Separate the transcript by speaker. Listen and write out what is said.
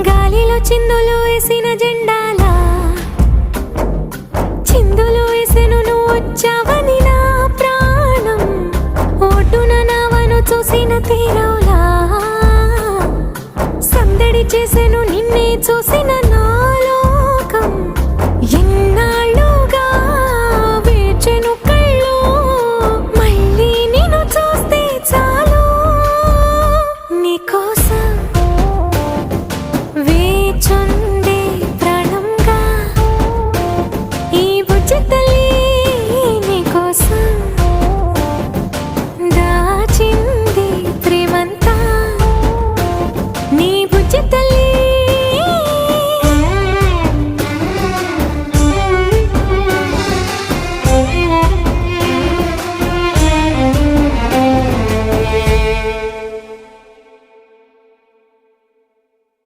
Speaker 1: గాలిలో చిందులు వేసిన జెండాలా చిందులు వేసెను నువ్వు వచ్చావని నా ప్రాణం ఓటున నావను చూసిన తీరవులా సందడి చేసెను నిన్నే చూసిన నా లోకం ఎన్నా